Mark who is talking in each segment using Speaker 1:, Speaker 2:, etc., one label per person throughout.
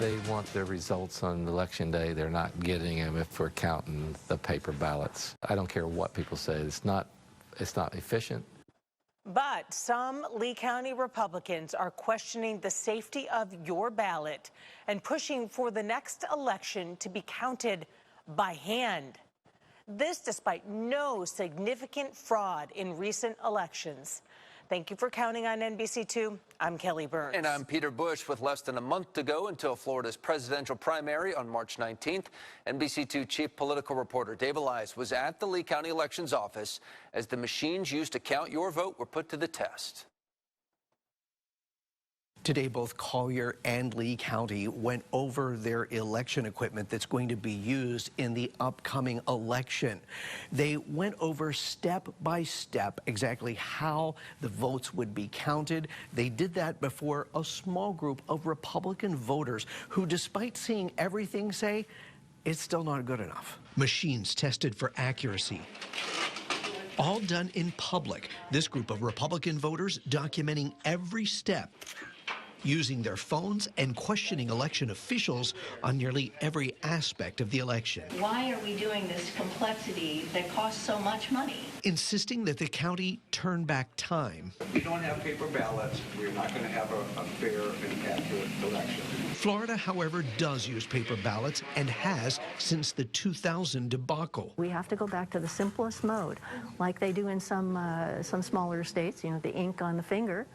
Speaker 1: they want their results on Election Day, they're not getting them if we're counting the paper ballots. I don't care what people say. It's not efficient.
Speaker 2: But some Lee County Republicans are questioning the safety of your ballot and pushing for the next election to be counted by hand. This despite no significant fraud in recent elections. Thank you for counting on NBC2. I'm Kelly Burns.
Speaker 3: And I'm Peter Bush. With less than a month to go until Florida's presidential primary on March 19th, NBC2 chief political reporter Dave Elias was at the Lee County Elections Office as the machines used to count your vote were put to the test.
Speaker 4: Today, both Collier and Lee County went over their election equipment that's going to be used in the upcoming election. They went over step by step exactly how the votes would be counted. They did that before a small group of Republican voters who, despite seeing everything, say it's still not good enough. Machines tested for accuracy. All done in public. This group of Republican voters documenting every step, using their phones and questioning election officials on nearly every aspect of the election.
Speaker 5: Why are we doing this complexity that costs so much money?
Speaker 4: Insisting that the county turn back time.
Speaker 6: If we don't have paper ballots, we're not going to have a fair and accurate election.
Speaker 4: Florida, however, does use paper ballots and has since the 2000 debacle.
Speaker 7: We have to go back to the simplest mode, like they do in some smaller states. You know, the ink on the finger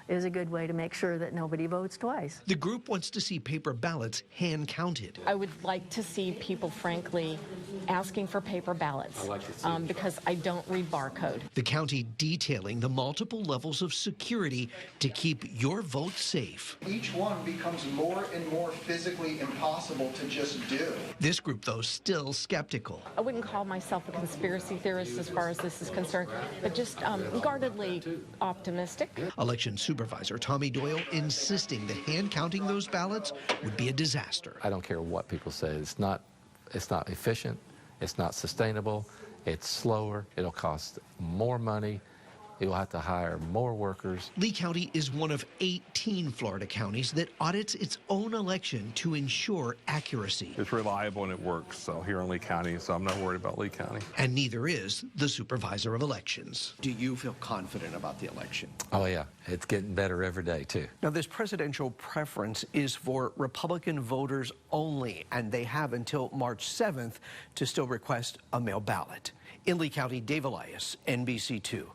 Speaker 7: is a good way to make sure that nobody votes twice.
Speaker 4: The group wants to see paper ballots hand counted.
Speaker 8: I would like to see people, frankly, asking for paper ballots because I don't read barcode.
Speaker 4: The county detailing the multiple levels of security to keep your vote safe.
Speaker 9: Each one becomes more and more physically impossible to just do.
Speaker 4: This group, though, still skeptical.
Speaker 8: I wouldn't call myself a conspiracy theorist as far as this is concerned, but just guardedly optimistic.
Speaker 4: Election Supervisor Tommy Doyle insisting that hand counting those ballots would be a disaster.
Speaker 1: I don't care what people say. It's not efficient. It's not sustainable. It's slower. It'll cost more money. You'll have to hire more workers.
Speaker 4: Lee County is one of 18 Florida counties that audits its own election to ensure accuracy.
Speaker 10: It's reliable and it works, so here in Lee County, so I'm not worried about Lee County.
Speaker 4: And neither is the Supervisor of Elections.
Speaker 11: Do you feel confident about the election?
Speaker 1: Oh, yeah. It's getting better every day, too.
Speaker 4: Now, this presidential preference is for Republican voters only, and they have until March 7th to still request a mail ballot. In Lee County, Dave Elias, NBC2.